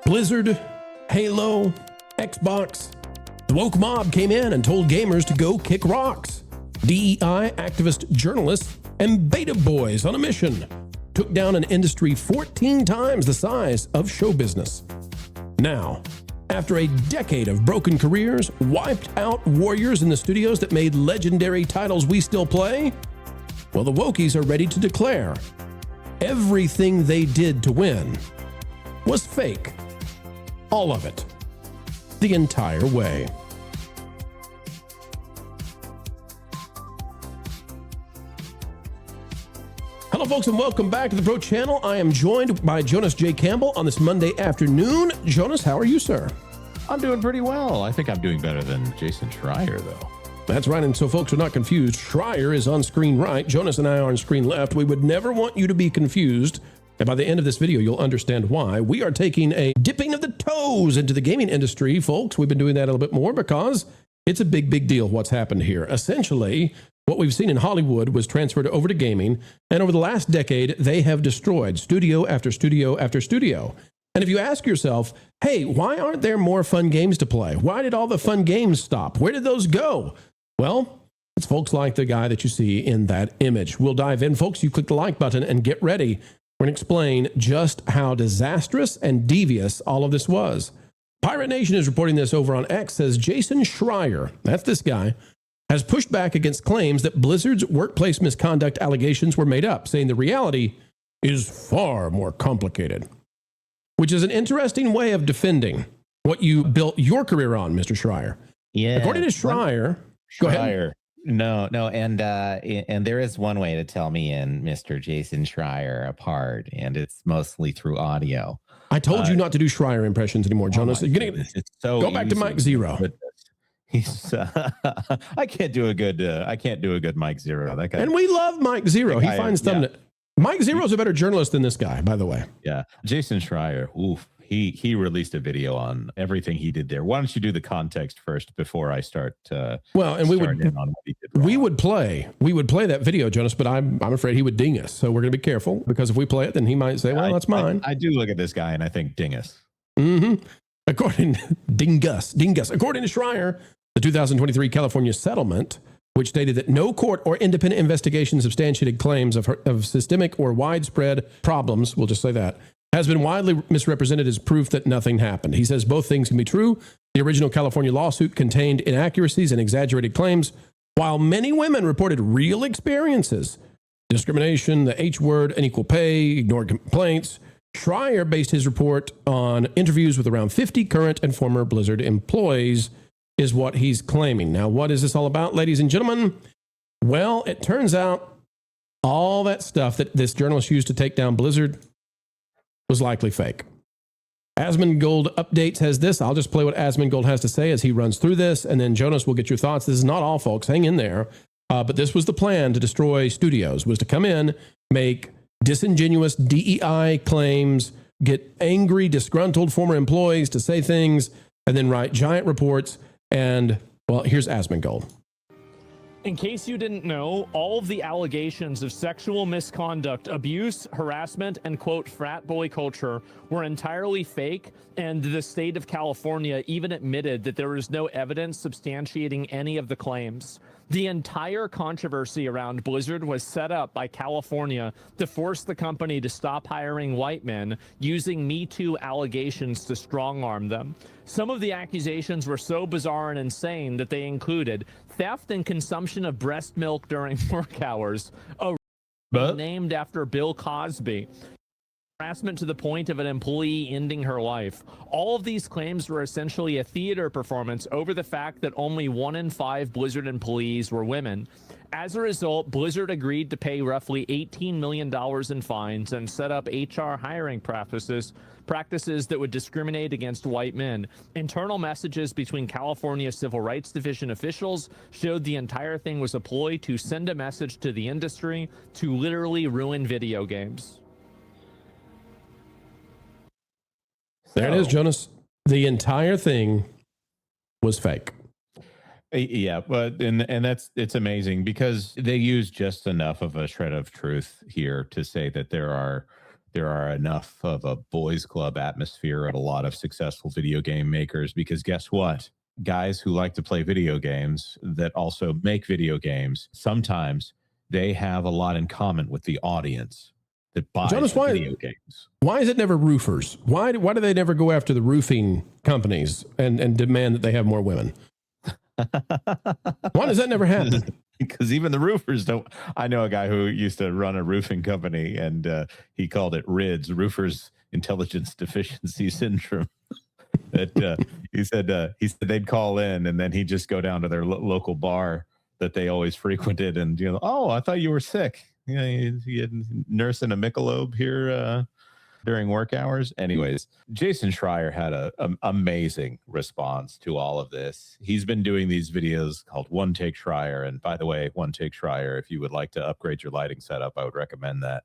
Blizzard, Halo, Xbox. The woke mob came in and told gamers to go kick rocks. DEI activist journalists and beta boys on a mission took down an industry 14 times the size of show business. Now, after a decade of broken careers, wiped out warriors in the studios that made legendary titles we still play, well, the wokies are ready to declare everything they did to win was fake. All of it. The entire way. Hello, folks, and welcome back to the Pro Channel. I am joined by Jonas J. Campbell on this Monday afternoon. Jonas, how are you, sir? I'm doing pretty well. I think I'm doing better than Jason Schreier, though. That's right, and so folks are not confused. Schreier is on screen right. Jonas and I are on screen left. We would never want you to be confused. And by the end of this video, you'll understand why. We are taking a dipping of the toes into the gaming industry, folks. We've been doing that a little bit more because it's a big, big deal what's happened here. Essentially, what we've seen in Hollywood was transferred over to gaming, and over the last decade, they have destroyed studio after studio after studio. And if you ask yourself, hey, why aren't there more fun games to play? Why did all the fun games stop? Where did those go? Well, it's folks like the guy that you see in that image. We'll dive in, folks. You click the like button and get ready. We're going to explain just how disastrous and devious all of this was. Pirate Nation is reporting this over on X, says Jason Schreier, that's this guy, has pushed back against claims that Blizzard's workplace misconduct allegations were made up, saying the reality is far more complicated. Which is an interesting way of defending what you built your career on, Mr. Schreier. Yeah. According to Schreier, go ahead. No, and there is one way to tell me and Mr. Jason Schreier apart, and it's mostly through audio. I told you not to do Schreier impressions anymore, Jonas. It's so go back to Mike Zero. He's I can't do a good Mike Zero. That guy. And we love Mike Zero. He finds thumbnail. Mike Zero is a better journalist than this guy, by the way. Yeah, Jason Schreier. Oof. He released a video on everything he did there. Why don't you do the context first before I start? Well, and we would play that video, Jonas, but I'm afraid he would ding us. So we're going to be careful because if we play it, then he might say, "Well, that's mine." I do look at this guy and I think dingus. Mm-hmm. According dingus. According to Schreier, the 2023 California settlement, which stated that no court or independent investigation substantiated claims of systemic or widespread problems, we'll just say that, has been widely misrepresented as proof that nothing happened. He says both things can be true. The original California lawsuit contained inaccuracies and exaggerated claims, while many women reported real experiences. Discrimination, the H word, unequal pay, ignored complaints. Schreier based his report on interviews with around 50 current and former Blizzard employees, is what he's claiming. Now, what is this all about, ladies and gentlemen? Well, it turns out all that stuff that this journalist used to take down Blizzard was likely fake. Asmongold Updates has this. I'll just play what Asmongold has to say as he runs through this, and then Jonas will get your thoughts. This is not all, folks. Hang in there. But this was the plan to destroy studios, was to come in, make disingenuous DEI claims, get angry, disgruntled former employees to say things, and then write giant reports. And, well, here's Asmongold. In case you didn't know, all of the allegations of sexual misconduct, abuse, harassment, and quote, frat boy culture were entirely fake, and the state of California even admitted that there is no evidence substantiating any of the claims. The entire controversy around Blizzard was set up by California to force the company to stop hiring white men, using Me Too allegations to strong-arm them. Some of the accusations were so bizarre and insane that they included theft and consumption of breast milk during work hours, named after Bill Cosby, harassment to the point of an employee ending her life. All of these claims were essentially a theater performance over the fact that only 1 in 5 Blizzard employees were women. As a result, Blizzard agreed to pay roughly $18 million in fines and set up HR hiring practices that would discriminate against white men. Internal messages between California Civil Rights Division officials showed the entire thing was a ploy to send a message to the industry to literally ruin video games. There it is, Jonas. The entire thing was fake. Yeah, but and it's amazing because they use just enough of a shred of truth here to say that there are there are enough of a boys club atmosphere at a lot of successful video game makers, because guess what? Guys who like to play video games that also make video games, sometimes they have a lot in common with the audience that buys video games. Why is it never roofers? Why do they never go after the roofing companies and demand that they have more women? Why does that never happen? Because even the roofers don't. I know a guy who used to run a roofing company, and he called it RIDS, Roofers Intelligence Deficiency Syndrome. That he said they'd call in, and then he'd just go down to their local bar that they always frequented, and oh, I thought you were sick. You had nursing a Michelob here during work hours. Anyways, Jason Schreier had an amazing response to all of this. He's been doing these videos called One Take Schreier. And by the way, One Take Schreier, if you would like to upgrade your lighting setup, I would recommend that.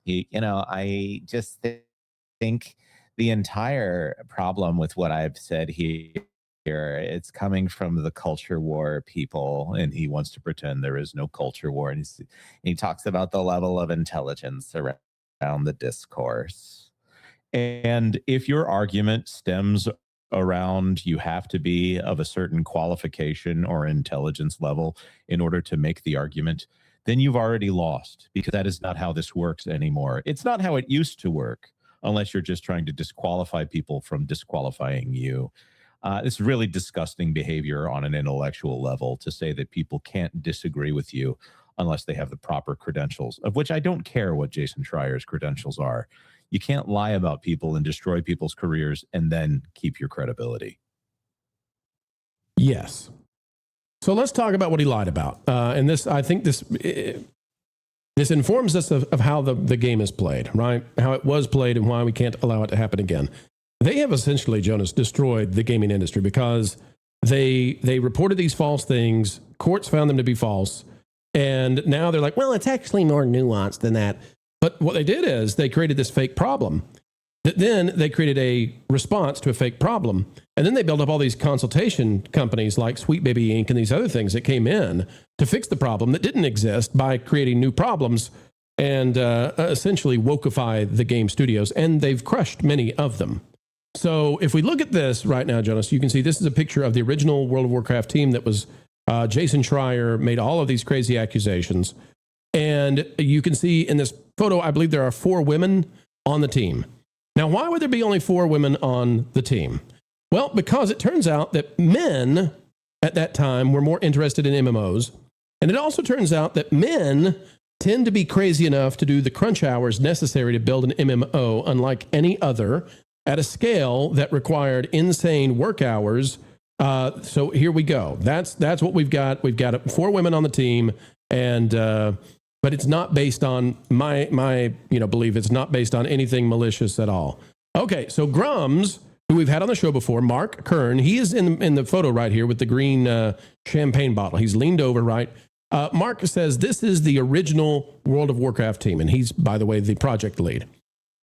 I just think the entire problem with what I've said here, it's coming from the culture war people, and he wants to pretend there is no culture war. And he talks about the level of intelligence around the discourse. And if your argument stems around you have to be of a certain qualification or intelligence level in order to make the argument, then you've already lost, because that is not how this works anymore. It's not how it used to work, unless you're just trying to disqualify people from disqualifying you. It's really disgusting behavior on an intellectual level to say that people can't disagree with you unless they have the proper credentials, of which I don't care what Jason Schreier's credentials are. You can't lie about people and destroy people's careers and then keep your credibility. Yes. So let's talk about what he lied about. And this, I think this informs us of how the game is played, right? How it was played and why we can't allow it to happen again. They have essentially, Jonas, destroyed the gaming industry because they reported these false things. Courts found them to be false. And now they're like, well, it's actually more nuanced than that. But what they did is they created this fake problem. Then they created a response to a fake problem. And then they built up all these consultation companies like Sweet Baby Inc. and these other things that came in to fix the problem that didn't exist by creating new problems and essentially wokeify the game studios. And they've crushed many of them. So if we look at this right now, Jonas, you can see this is a picture of the original World of Warcraft team that was Jason Schreier made all of these crazy accusations. And you can see in this photo, I believe there are 4 women on the team. Now, why would there be only 4 women on the team? Well, because it turns out that men at that time were more interested in MMOs. And it also turns out that men tend to be crazy enough to do the crunch hours necessary to build an MMO, unlike any other, at a scale that required insane work hours. So here we go. That's what we've got. We've got 4 women on the team, and but it's not based on my belief. It's not based on anything malicious at all. Okay, so Grums, who we've had on the show before, Mark Kern, he is in the photo right here with the green champagne bottle. He's leaned over, right? Mark says this is the original World of Warcraft team, and he's, by the way, the project lead.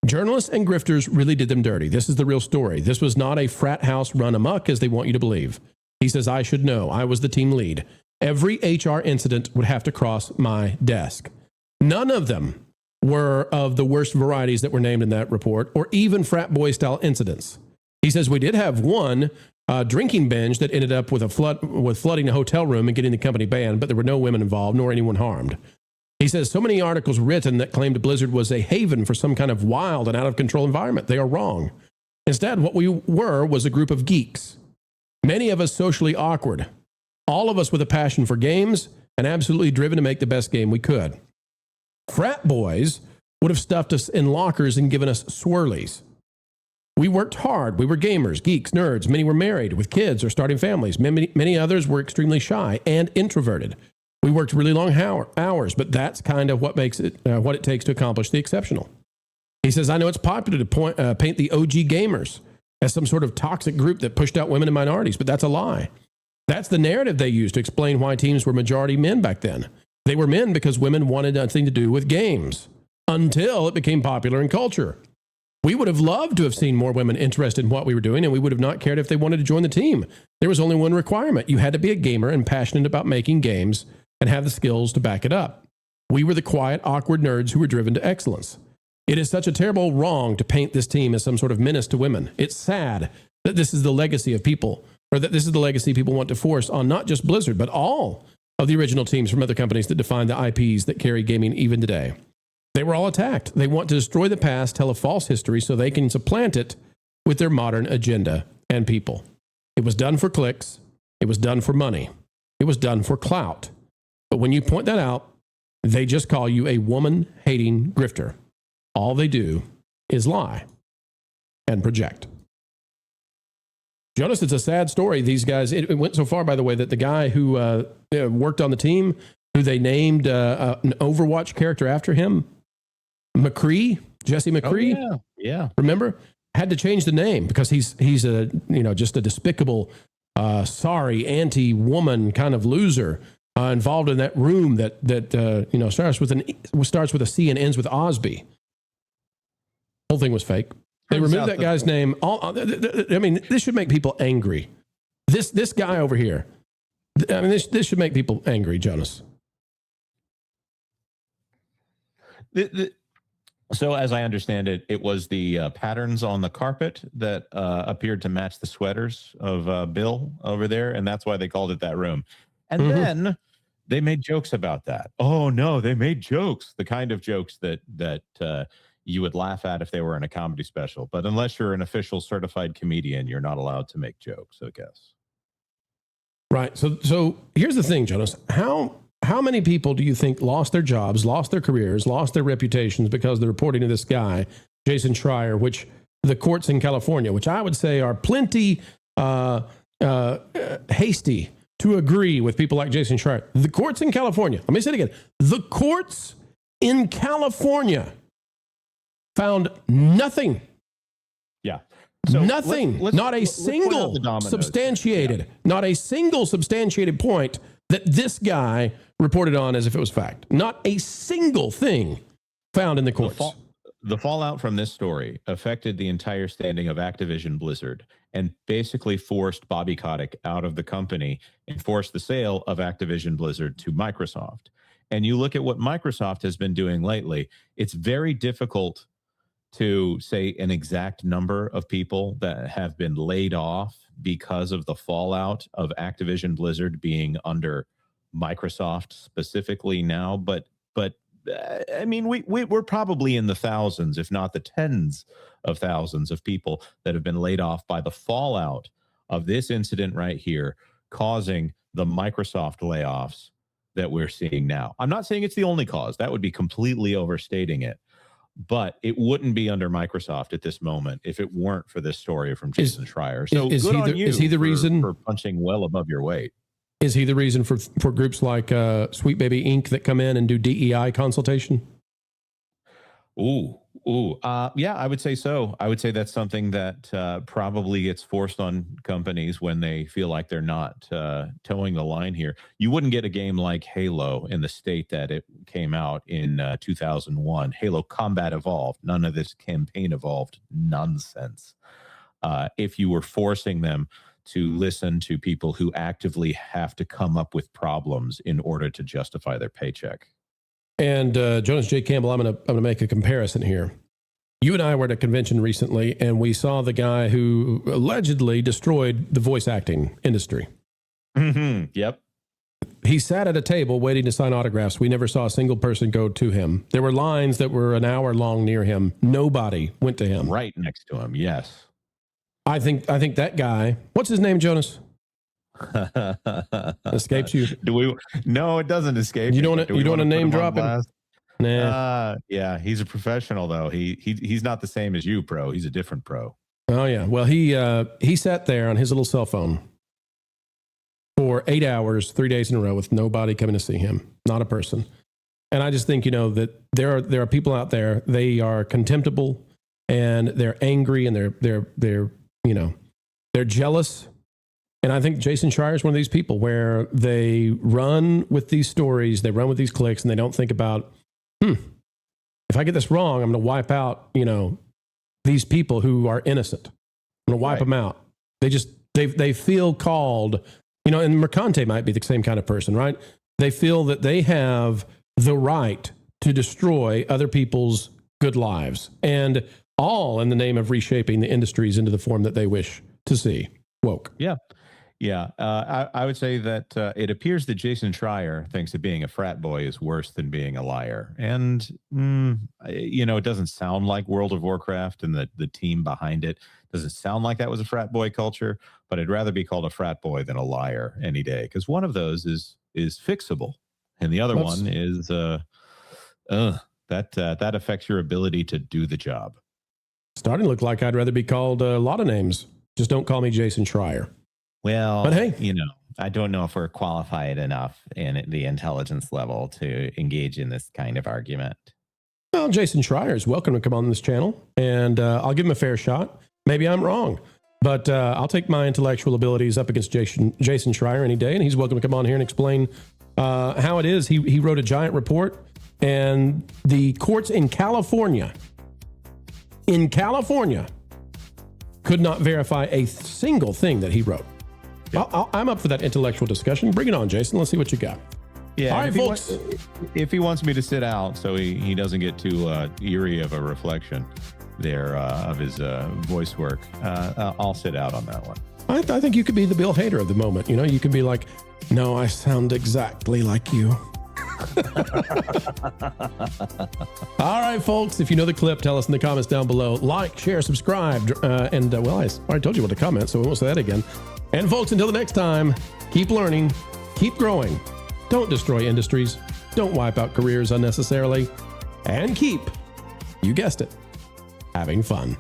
Journalists and grifters really did them dirty. This is the real story. This was not a frat house run amok, as they want you to believe. He says, I should know. I was the team lead. Every HR incident would have to cross my desk. None of them were of the worst varieties that were named in that report, or even frat boy style incidents. He says we did have one drinking binge that ended up with flooding a hotel room and getting the company banned, but there were no women involved nor anyone harmed. He says so many articles written that claimed Blizzard was a haven for some kind of wild and out of control environment. They are wrong. Instead, what we were was a group of geeks. Many of us socially awkward. All of us with a passion for games and absolutely driven to make the best game we could. Frat boys would have stuffed us in lockers and given us swirlies. We worked hard. We were gamers, geeks, nerds. Many were married with kids or starting families. Many others were extremely shy and introverted. We worked really long hours, but that's kind of what makes it what it takes to accomplish the exceptional. He says, I know it's popular to paint the OG gamers as some sort of toxic group that pushed out women and minorities, but that's a lie. That's the narrative they used to explain why teams were majority men back then. They were men because women wanted nothing to do with games until it became popular in culture. We would have loved to have seen more women interested in what we were doing, and we would have not cared if they wanted to join the team. There was only one requirement. You had to be a gamer and passionate about making games and have the skills to back it up. We were the quiet, awkward nerds who were driven to excellence. It is such a terrible wrong to paint this team as some sort of menace to women. It's sad that this is the legacy of people, or that this is the legacy people want to force on not just Blizzard, but all of the original teams from other companies that define the IPs that carry gaming even today. They were all attacked. They want to destroy the past, tell a false history so they can supplant it with their modern agenda and people. It was done for clicks. It was done for money. It was done for clout. But when you point that out, they just call you a woman-hating grifter. All they do is lie and project. Jonas, it's a sad story. These guys, it went so far, by the way, that the guy who worked on the team, who they named an Overwatch character after him, McCree, Jesse McCree. Oh, yeah. Remember? Had to change the name because he's a, just a despicable, sorry, anti-woman kind of loser involved in that room that starts with a C and ends with Osby. Whole thing was fake. They removed that guy's name. This should make people angry. This guy over here. This should make people angry, Jonas. So as I understand it, it was the patterns on the carpet that appeared to match the sweaters of Bill over there, and that's why they called it that room. And then they made jokes about that. Oh no, they made jokes, the kind of jokes that you would laugh at if they were in a comedy special. But unless you're an official certified comedian, you're not allowed to make jokes, I guess. Right. So here's the thing, Jonas. How many people do you think lost their jobs, lost their careers, lost their reputations because they're reporting to this guy, Jason Schreier, which the courts in California, which I would say are plenty hasty to agree with people like Jason Schreier. The courts in California, let me say it again. The courts in California found nothing. Yeah. So nothing. Not a single substantiated point that this guy reported on as if it was fact. Not a single thing found in the courts. The fallout from this story affected the entire standing of Activision Blizzard and basically forced Bobby Kotick out of the company and forced the sale of Activision Blizzard to Microsoft. And you look at what Microsoft has been doing lately, it's very difficult to say an exact number of people that have been laid off because of the fallout of Activision Blizzard being under Microsoft specifically now. But we're probably in the thousands, if not the tens of thousands of people that have been laid off by the fallout of this incident right here, causing the Microsoft layoffs that we're seeing now. I'm not saying it's the only cause. That would be completely overstating it. But it wouldn't be under Microsoft at this moment if it weren't for this story from Jason Schreier. So is he the reason for punching well above your weight? Is he the reason for groups like Sweet Baby Inc. that come in and do DEI consultation? Yeah, I would say so. I would say that's something that probably gets forced on companies when they feel like they're not towing the line here. You wouldn't get a game like Halo in the state that it came out in 2001. Halo Combat Evolved. None of this campaign evolved nonsense. If you were forcing them to listen to people who actively have to come up with problems in order to justify their paycheck. And Jonas J. Campbell, I'm gonna make a comparison here. You and I were at a convention recently, and we saw the guy who allegedly destroyed the voice acting industry. Mm-hmm. Yep. He sat at a table waiting to sign autographs. We never saw a single person go to him. There were lines that were an hour long near him. Nobody went to him. Right next to him, yes. I think that guy, what's his name, Jonas? Escapes you? No, it doesn't escape. You don't want to name drop him? Nah. Yeah, he's a professional though. He's not the same as you, pro. He's a different pro. Oh yeah. Well, he sat there on his little cell phone for 8 hours, 3 days in a row with nobody coming to see him, not a person. And I just think that there are people out there. They are contemptible and they're angry and they're jealous. And I think Jason Schreier is one of these people where they run with these stories, they run with these clicks, and they don't think about, if I get this wrong, I'm going to wipe out, these people who are innocent. I'm going to wipe them out. They feel called, and Mercante might be the same kind of person, right? They feel that they have the right to destroy other people's good lives, and all in the name of reshaping the industries into the form that they wish to see. Woke. Yeah. Yeah. I would say that it appears that Jason Schreier thinks that being a frat boy is worse than being a liar. And, it doesn't sound like World of Warcraft and the team behind it doesn't sound like that was a frat boy culture, but I'd rather be called a frat boy than a liar any day, because one of those is fixable. And the other one is that affects your ability to do the job. Starting to look like I'd rather be called a lot of names. Just don't call me Jason Schreier. Well, but hey, I don't know if we're qualified enough in the intelligence level to engage in this kind of argument. Well, Jason Schreier is welcome to come on this channel, and I'll give him a fair shot. Maybe I'm wrong, but I'll take my intellectual abilities up against Jason Schreier any day, and he's welcome to come on here and explain how it is. He wrote a giant report, and the courts in California could not verify a single thing that he wrote. Yeah. I'm up for that intellectual discussion. Bring it on, Jason. Let's see what you got. Yeah. All right, folks. If he wants me to sit out so he doesn't get too eerie of a reflection there of his voice work, I'll sit out on that one. I think you could be the Bill Hader of the moment. You could be like, no, I sound exactly like you. All right, folks, if you know the clip, tell us in the comments down below. Like, share, subscribe, and I already told you what to comment, so we won't say that again. And folks, until the next time, keep learning, keep growing, don't destroy industries, don't wipe out careers unnecessarily, and keep, you guessed it, having fun.